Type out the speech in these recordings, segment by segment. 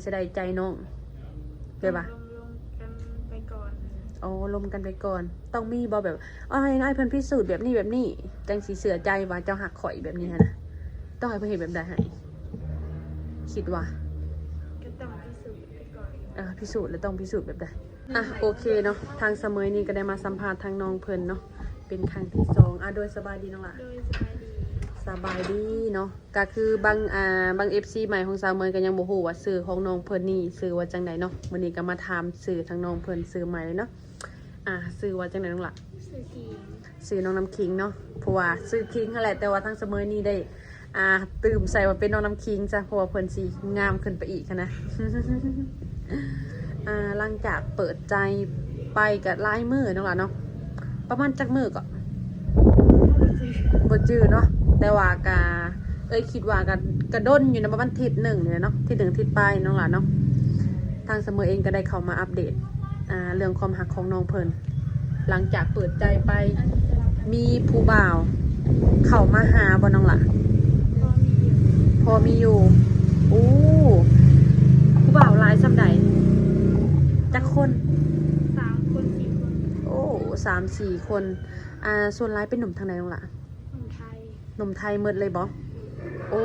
เสียดายใจน้องเลยปะลงกันไปก่อนอ๋อลมกันไปก่อนต้องมีบอแบบอ้ายนายเพิ่นพิสูจน์แบบนี้จังสีเสือใจว่าเจ้าหักข่อยแบบนี้นะต้องให้เพิ่นเห็นแบบใดให้คิดว่าก็ต้องพิสูจน์ไปก่อนพิสูจน์แล้วต้องพิสูจน์แบบใดโอเคเนาะทางเสมอนี่ก็ได้มาสัมภาษณ์ทางน้องเพิ่นเนาะเป็นครั้งที่2โดยสบายดีน้องล่ะโดยสบายดีเนาะก็คือบาง FC ใหม่ของสาวเมยก็ยังบ่ฮู้ว่าชื่อของน้องเพิ่นนี่ชื่อว่าจังไดเนาะมื้อนี้ก็มาถามชื่อทางน้องเพิ่นชื่อใหม่เลยเนาะชื่อว่าจังไดน้องล่ะสื่อทีชื่อน้องน้ำคิงเนาะเพราะว่าชื่อคิงนั่นแหละแต่ว่าทางเสมอนี่ได้ตื่มใส่ว่าเป็นน้องน้ำคิงจ้ะเพราะว่าเพิ่นสิงามขึ้นไปอีกนะ หลังจากเปิดใจไปกับหลายมื้อน้องล่ะเนาะประมาณจักมื้อก็บ่จื้อเนาะแต่ว่ากะคิดว่ากระด้นอยู่นะประมาณทิศหนึ่งเนี่ยเนาะทิศหนึ่งทิศปลายน้องหล่ะเนาะทางเสมอเองก็ได้เข้ามาอัปเดตเรื่องความหักของน้องเพิ่นหลังจากเปิดใจไปมีผู้บ่าวเข้ามาหาบ่น้องหล่ะพอมีอยู่อู้ผู้บ่าวหลายส่ำใดจักคน3 คน4 คนโอ้3-4 คนส่วนหลายเป็นหนุ่มทางไหนน้องหล่ะหนุ่มไทยหมดเลยบ่โอ้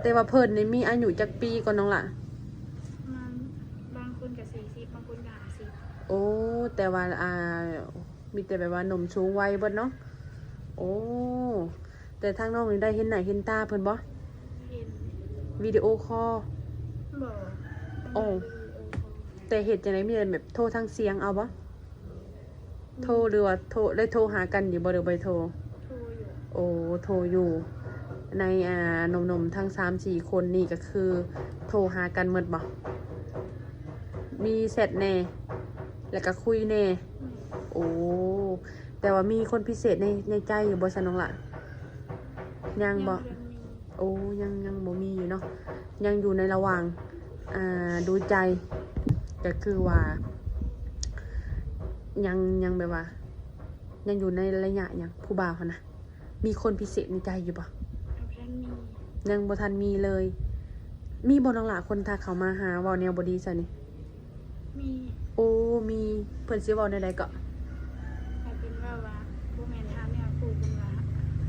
แต่ว่าเพิ่นนี่มีอายุจักปีก่อนน้องล่ะบางคนก็40บางคนก็50โอ้แต่ว่ามีแต่แบบว่าหนุ่มสูงวัยเบิดเนาะโอ้แต่ทางน้องนี่ได้เห็นหน้าเห็นตาเพิ่นบ่เห็นวิดีโอคอลบ่โอ้แต่เฮ็ดจังได๋มีแบบโทรทางเสียงเอาบ่โทรหรือว่าโทรได้โทรหากันอยู่บ่หรือบ่โทรอยู่โอ้โทรอยู่ในหนุ่มๆทั้ง 3-4 คนนี่ก็คือโทรหากันหมดบ่มีแชทแน่แล้วก็คุยแน่โอ้แต่ว่ามีคนพิเศษในใจอยู่บ่ซั่นน้องล่ะยังบ่โอ้ยังบ่มีอยู่เนาะยังอยู่ในระหว่างดูใจก็คือว่ายังแบบว่ายังอยู่ในระยะยังผู้บ่าวหั่นนะมีคนพิเศษในใจอยู่บ่ยังบ่ทันมีเลยมีบ่น้องหล่ะคนทักเข้ามาหาเว้าแนวบ่ดีซะนี่มีโอ้มีเพิ่นสิเว้าแนวใดก็ให้เป็นว่าผู้แม่นทางเนี่ยผู้เพิ่นว่า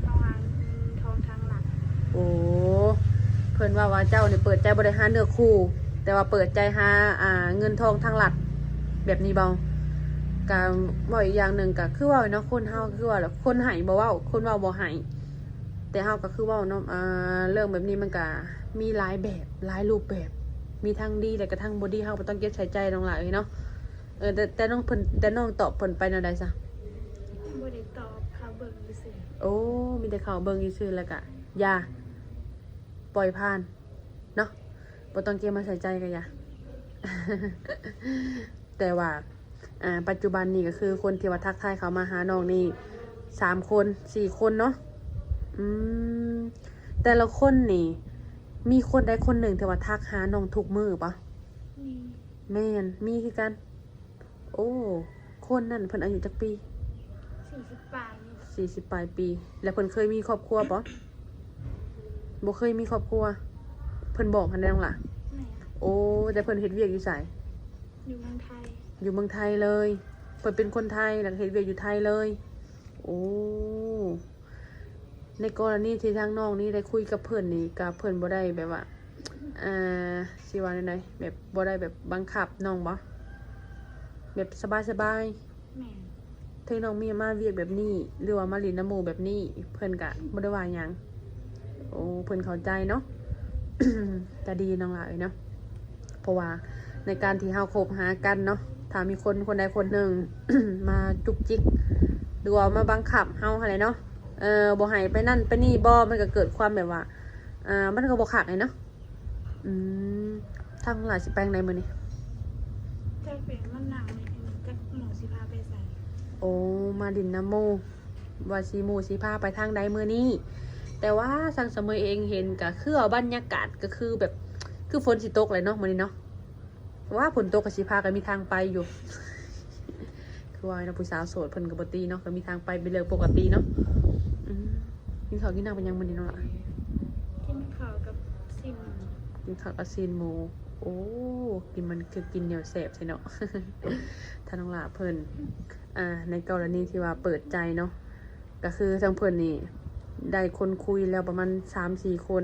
เอาหางทองทางหลักโอ้เพิ่นว่าเจ้านี่เปิดใจบ่ได้หาเนื้อคู่แต่ว่าเปิดใจหาเงินทองทางหลักแบบนี้บ่ก็เว้าอีกอย่างนึงก็คือว่าเนาะคนเฮาคือว่าคนให้บ่เว้าคนเว้าบ่ให้แต่เฮาก็คือเว้าเนาะเรื่องแบบนี้มันก็มีหลายแบบหลายรูปแบบมีทั้งดีและก็ทั้งบ่ดีเฮาบ่ต้องเก็บใส่ใจน้องหล่ะเนาะแต่น้องเพิ่นแต่น้องตอบเพิ่นไปแนวใดซะบ่ได้ตอบเขาเบิ่งซื่อโอ้มีแต่เขาเบิ่งซื่อแล้วก็อย่าปล่อยผ่านเนาะบ่ต้องเก็บมาใส่ใจก็อย่า แต่ว่าปัจจุบันนี่ก็คือคนที่ว่าทักทายเขามาหาน้องนี่3 คน4 คนเนาะแต่ละคนนี่มีคนใดคนหนึ่งที่ว่าทักหาน้องทุกมื้อปะแม่นมีคือกันโอ้คนนั่นเพิ่นอายุจักปี40ปลาย40ปลายปีแล้วเพิ่นเคยมีครอบครัวปะบ่เคยมีครอบครัวเพิ่นบอกหั่นได้น้องล่ะโอ้แต่เพิ่นเฮ็ดเวียกอยู่ไสอยู่เมืองไทยอยู่เมืองไทยเลยเพิ่นเป็นคนไทยแล้วเฮ็ดเวียกอยู่ไทยเลยโอ้ในกรณีที่ทางน้องนี่ได้คุยกับเพิ่นนี่กับเพิ่นบ่ได้แบบว่าสิว่าจังได๋แบบบ่ได้แบบบังคับน้องบ่แบบสบายๆแม่ถ้าน้องมีมาเวียกแบบนี้หรือว่ามาเล่นน้ำหมู่แบบนี้เพิ่นก็บ่ได้ว่าหยังโอ้เพิ่นเข้าใจเนาะ ก็ดีน้องล่ะเนาะเพราะว่าในการที่เฮาคบหากันเนาะถ้ามีคนใดคนหนึ่ง มาจุกจิกหรือว่ามาบังคับเฮาอะไรเนาะบ่ให้ไปนั่นไปนี่บ่มันก็เกิดความแบบว่ามันก็บ่คักเลยเนาะทางหลายสิแปลงใดมื้อนี้จะเป็นมันหนังจักหมู่สิพาไปใส่โอ้มาดินน้ำโมว่าสิหมู่สิพาไปทางใดมื้อนี้แต่ว่าทางเสมอเองเห็นก็คือบรรยากาศก็คือแบบคือฝนสิตกเลยเนาะมื้อนี้เนาะว่าฝนตกก็สิพากันมีทางไปอยู่ คือว่าผู้สาวโสดเพิ่นก็บ่ตีเนาะก็มีทางไปเป็นเรื่องปกติเนาะกินข้าวกินน้ำเป็นยังมื้อนี้เนาะล่ะกินข้าวกับซิมกินข้าวกับซีนหมูโ โอ้กินมันคือกินเหนียวแสบใช่เนาะ ถ้าน้องหลาเพิ่นในกรณีที่ว่าเปิดใจเนาะก็คือทางเพิ่นนี่ได้คนคุยแล้วประมาณ 3-4 คน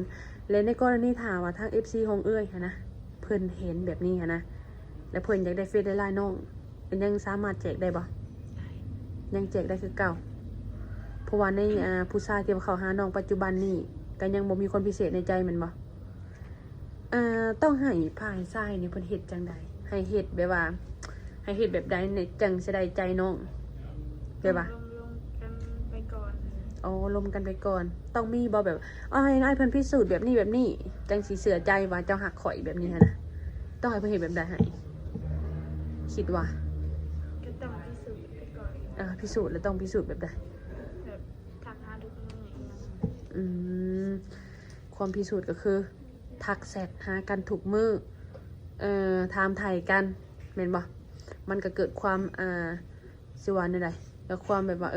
และในกรณีถามว่าทาง FC ของเอ้ยหั้นนะเพิ่นเห็นแบบนี้หั้นนะแล้วเพิ่นอยากได้เฟซได้ไลน์น้องเป็นยังสามารถแจกได้บ่ยังแจกได้คือเก่าเพราะว่าในผู้ชายที่เขาหาน้องปัจจุบันนี่ก็ยังบ่มีคนพิเศษในใจแมันบ่ต้องให้ฝ่ายชายนี่เพิ่นเฮ็ดจังใดให้เฮ็ดแบบว่าให้เฮ็ดแบบใดในจังสิได้ใจน้องแบบว่า ลงกันไปก่อน อ๋อลมกันไปก่อนต้องมีบ่แบบให้นายเพิ่นพิสูจน์แบบนี้แบบนี้จังสิเชื่อใจว่าเจ้าหักข่อยแบบนี้หั้นนะต้องให้เพิ่นเฮ็ดแบบใดให้คิดว่า ก็ต้องพิสูจน์ไปก่อน พิสูจน์แล้วต้องพิสูจน์แบบใด แบบทักหาทุกมื้ออย่างเงี้ย อืมความพิสูจน์ก็คือทักแชทหากันถูกมือถามไถ่กันแม่นบ่มันก็เกิดความสิว่าแนวใดแล้วความแบบว่า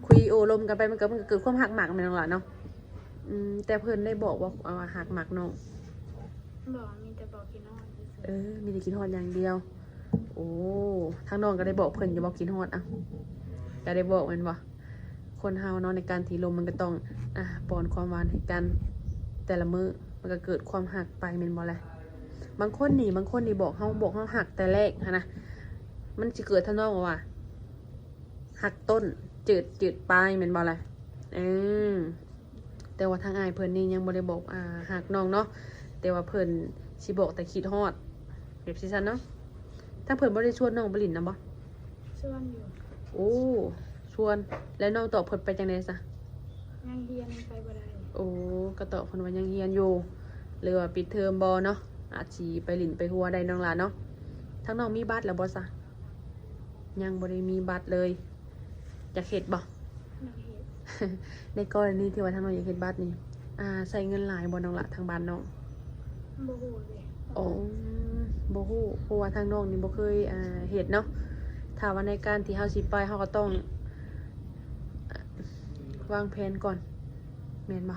คุยโอลมกันไปมันก็เกิดความหักหมักแม่นล่ะเนาะแต่เพิ่นได้บอกว่าหักหมักน้อง บอกมีแต่บอกกินนอนเฉย มีแต่กินฮอดอย่างเดียวโอ้ทางน้องก็ได้บอกเพิ่นอย่าบอกกินฮอดก็ได้บอกแม่นบ่คนเฮาเนาะในการที่ลมมันก็ต้องป้อนความหวานให้กัน แต่ละมื้อมันก็เกิดความหักไปแม่นบ่แหละบางคนนี่บอกเฮาหักแต่แรกหันนะมันสิเกิดทำนองว่าหักต้นจืดปลายแม่นบ่แหละแต่ว่าทางอ้ายเพิ่นนี่ยังบ่ได้บอกหักน้องเนาะแต่ว่าเพิ่นสิบอกแต่คิดฮอดแบบซี่ซั่นเนาะถ้าเพิ่นบ่ได้ชวนน้องไปเลินนำบ่ ๆส่วนอยู่ โอ้ชวนแล้วน้องตอบเพิ่นไปจังได๋ซะ ยังเรียนไปบ่ได้ โอ้ก็ตอบเพิ่นว่ายังเรียนอยู่หรือว่าปิดเทอมบ่เนาะอาจสิไปหลินไปหัวได้น้องหลานเนาะทั้งน้องมีบัตรแล้วบ่ซะยังบ่ได้มีบัตรเลยอยากเฮ็ดบ่ นักเฮ็ด ในกรณีที่ว่าทั้งน้องอยากเฮ็ดบัตรนี่ใช้เงินหลายบ่น้องละทางบ้านน้อง บ่ฮู้เลย อ๋อบ่ฮู้เพราะว่าทางน้องนี่บ่เคยเฮ็ดเนาะถ้าว่าในการที่เฮาสิไปเฮาก็ต้องวางแผนก่อนแม่นบ่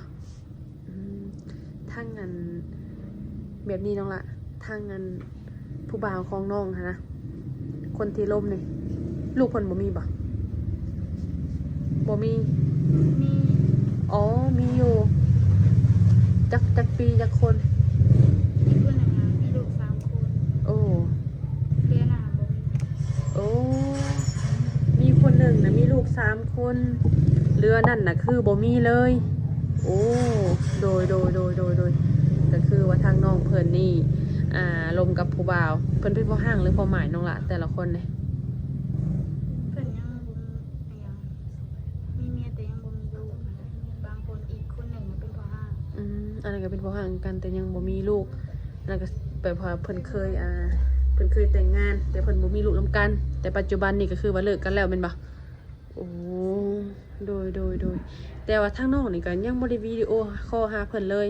ทางนั้นแบบนี้น้องละทางนั้นผู้บ่าวของน้องหั้นนะคนที่ล้มนี่ลูกเพิ่นบ่มีบ่มี มี อ๋อมีอยู่จักปีจักคน มีคนหนึ่งมีลูก3 คน โอ้ เรียนบ่มี โอ้ มีคนหนึ่งนะมีลูก3 คนเรือนั่นน่ะคือบ่มีเลย โอ้ โดยก็คือว่าทางน้องเพิ่นนี่ลมกับผู้บ่าวเพิ่นเป็นพ่อห้างหรือพ่อหมายน้องละแต่ละคนเนี่ย เพิ่นยังบ่มีเมียแต่ยังบ่มีลูกบางคนอีกคนหนึ่งเป็นพ่อห้าง อันนั้นก็เป็นพ่อห้างกันแต่ยังบ่มีลูกอันนั้นก็แปลว่าเพิ่นเคยแต่งงานแต่เพิ่นบ่มีลูกนำกัน แต่ปัจจุบันนี่ก็คือว่าเลิกกันแล้วแม่นบ่โอ้โดยแต่ว่าทางน้องนี่ก็ยังบ่ได้วิดีโอคอลหาเพิ่นเลย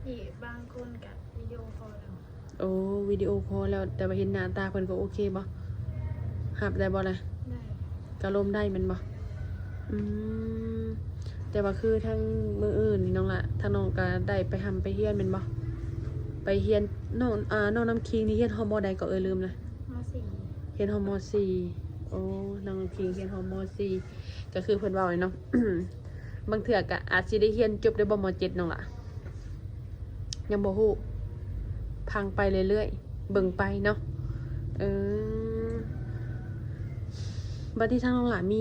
ที่บางคนกับวิดีโอคอลแล้ว โอ้วิดีโอคอลแล้วแต่ว่าเห็นหน้าตาเพิ่นก็โอเคบ่หับได้บ่ล่ะ ได้ ก็ลมได้แม่นบ่แต่ว่าคือทางมื้ออื่นนี่น้องละทางน้องก็ได้ไปหำไปเฮียนแม่นบ่ไปเฮียนน้องน้ำคิงนี่เฮียนฮอมอใดก็ลืมเลย ม .4 เฮียนฮอมอ4โอ้น้องน้ำคิงเฮียนฮอมอ4ก็คือเพิ่นเว้าเลยเนาะ บางเทื่อก็อาจสิได้เฮียนจบได้บ่ม.7น้องล่ะยังบ่ฮู้พังไปเรื่อยๆเบิ่งไปเนาะบัดนี้ทางน้องหล่ะมี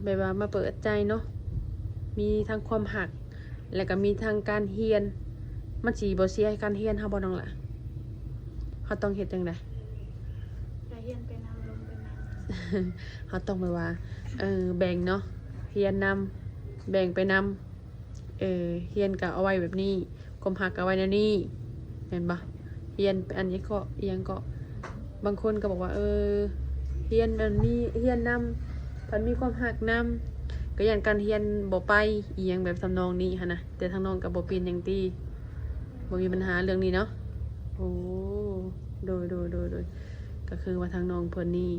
แบบว่ามาเปิดใจเนาะมีทั้งความหักแล้วก็มีทางการเฮียนมันสิบ่เสียการเฮียนเฮาบ่น้องล่ะเฮาต้องเฮ็ดจังได๋ ไปเรียนไปนำลงไปนำ เฮาต้องแบบว่าแบ่งเนาะเฮียนนำแบ่งไปนำเฮียนก็เอาไว้แบบนี้ความหักก็เอาไว้ในนี้เห็นบ่เฮียนอันนี้ก็อีหยังก็บางคนก็บอกว่าเฮียนอันนี้เฮียนนำพันมีความหักนำก็อย่างการเฮียนบ่ไปอีหยังแบบทำนองนี้หั่นนะแต่ทางน้องก็บ่เป็นหยังติบ่มีปัญหาเรื่องนี้เนาะโอ้โดยก็คือว่าทางน้องเพิ่นนี่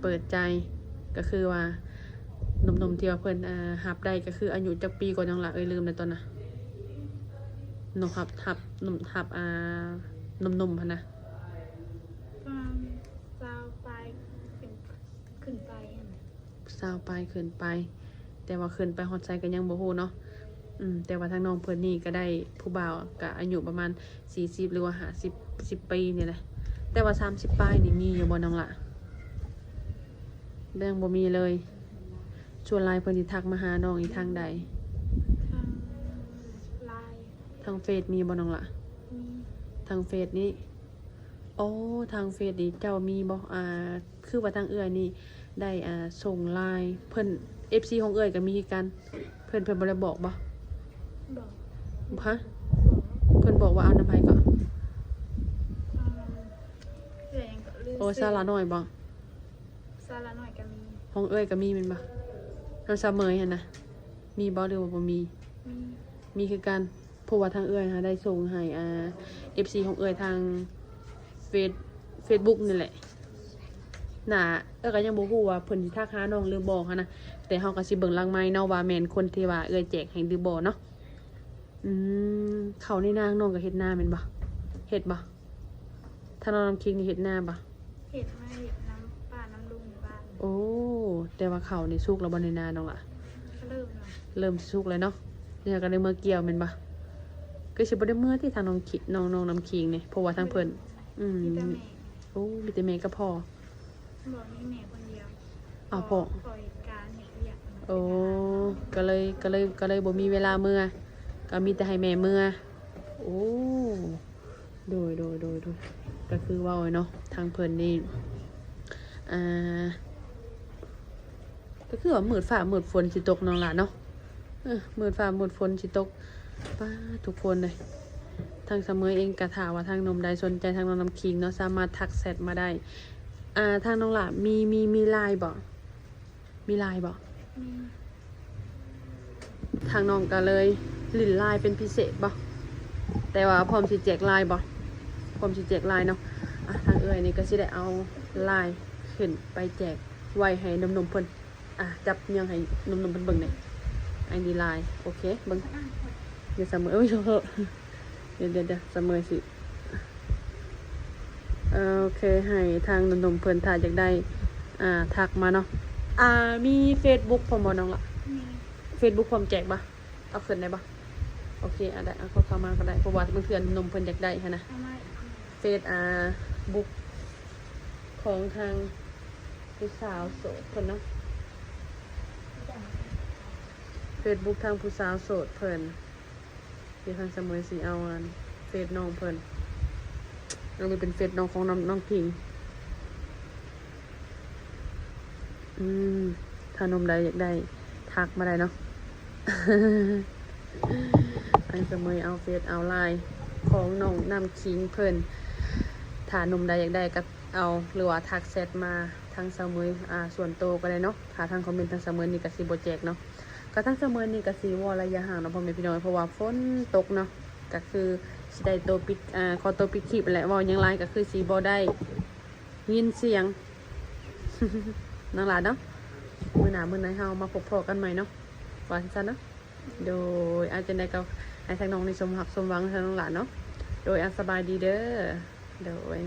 เปิดใจก็คือว่าหนุ่มๆที่ว่าเพิ่นรับได้ก็คืออายุจักปีกว่าน้องล่ะลืมแล้วตอนน่ะหนุ่มรับ หนุ่มๆหั่นนะ ประมาณซาวปลายขึ้นไปหั่นน่ะ สาวไปขึ้นไป แต่ว่าขึ้นไปฮอดไซก็ยังบ่ฮู้เนาะแต่ว่าทางน้องเพิ่นนี่ก็ได้ผู้บ่าวก็อายุประมาณ40หรือว่า50ปีนี่แหละแต่ว่า30ปลายนี่มีอยู่บ่น้องละเรื่องบ่มีเลยชวนไลน์เพิ่นสิทักมาหาน้องอีกทางใด ทางไลน์ ทางเฟซมีบ่น้องละ มี ทางเฟซนี้โอ้ทางเฟซนี่เจ้ามีบ่คือว่าทางเอื้อยนี่ได้ส่งไลน์เพิ่น FC ของเอื้อยก็มีคือกันเพิ่นบ่ได้บอกบ่ บอก ฮะเพิ่นบอกว่าเอาน้ำไผก็ เอื้อยยังก็ลืม โอ้ซาลาน้อยบ่ ซาลาหน่อยก็มี ของเอื้อยก็มีแม่นบ่ทางซาเมยหั่นน่ะมีบ่หรือว่าบ่มี มี มีคือกันเพราะว่าทางเอื้อยได้ส่งให้FC ของเอื้อยทางเฟซ Facebook นี่แหละน่ะก็ยังบ่ฮู้ว่าเพิ่นสิทักหาน้องหรือบ่หันนะแต่เฮาก็สิเบิ่งหลังไม้เนาะว่าแม่นคนที่ว่าเอื้อยแจกให้หรือบ่เนาะเขาในนางน้องก็เฮ็ดนาแม่นบ่เฮ็ดบ่ถ้าน้องน้ำคิงนี่เฮ็ดนาบ่ เห็ดมาเห็ดน้ำป่าน้ำลุงอยู่บ้าน โอ้แต่ว่าเขานี่สุกแล้วบ่ในนาน้องล่ะ ก็เริ่มแล้ว เริ่มสิสุกแล้วเนาะเนี่ยก็ได้เมื่อเกี่ยวแม่นบ่ก็สิบ่ได้เมื่อที่ทางน้องคิน้องน้ำคิงนี่เพราะว่าทางเพิ่นมีแต่แม่ โอ้มีแต่แม่ก็พอ บอกนี่แม่คนเดียว อ้าวพ่อ ขอเหตุการณ์เหตุเรียก โอ้ก็เลยบ่มีเวลาเมื่อก็มีแต่ให้แม่เมื่อโอ้โดยก็คือว่าไว้เนาะทางเพิ่นนี่ก็คือว่ามืดฟ้ามืดฝนสิตกน้องหล่ะเนาะมืดฟ้ามืดฝนสิตกป้าทุกคนเลยทางเสมอเองกะถามว่าทางนมใดสนใจทางน้องน้ำคิงเนาะสามารถทักแชทมาได้ทางน้องหล่ะมีไลน์บ่มีไลน์บ่ มี ทางน้องก็เลยหลินไลน์เป็นพิเศษบ่แต่ว่าพร้อมสิแจกไลน์บ่พร้อมสิแจกไลน์เนาะทางเอ้ยนี่ก็สิได้เอาไลน์ขึ้นไปแจกไว้ให้นมๆเพิ่นจับยังให้นมๆเพิ่นเบิ่งหน่อยไอ้นี่ไลน์โอเคเบิ่งเดี๋ยวเสมอเดี๋ยวเสมอสิโอเคให้ทางนมๆเพิ่นถ้าอยากได้ทักมาเนาะมี Facebook พร้อมบ่น้องล่ะ มี Facebook พร้อมแจกบ่เอาขึ้นได้บ่โอเคได้เอาเข้ามาก็ได้เพราะว่าบางเทื่อนมเพิ่นอยากได้หั่นนะ เอามา เฟซบุ๊กของทางผู้สาวโสดเพิ่นเนาะ Facebook ทางผู้สาวโสดเพิ่นเดี๋ยวทางเสมอสิเอาเฟซน้องเพิ่นอันนี้เป็นเฟซน้องของน้องพิงถ้านมใดอยากได้ทักมาได้เนาะ อันเสมอเอาเฟซเอาไลน์ของน้องน้ำคิงเพิ่นถ้านมใดอยากได้ก็เอาหรือว่าทักแชทมาทางเสมอส่วนโตวก็ได้เนาะถ้าทางคอมเมนต์ทางเสมอนี่ก็สิบ่แจกเนาะก็ทางเสมอนี่ก็สิวอระยะห่างเนาะพ่อแม่พี่น้องเพราะว่าฝนตกเนาะก็คือสิได้โตวปิดขอโตวปิดคลิปแหละเว้าหยังหลายก็คือสิบ่ได้ยินเสียง นั่นล่ะเนาะมื้อหน้ามื้อไหนเฮามาพบพอกันใหม่เนาะว่าซั่นเนาะโดยอาจจะได้ก็ให้ทางน้องนี่สมหักสมหวังทางน้องหลานเนาะโดยสบายดีเด้อโดย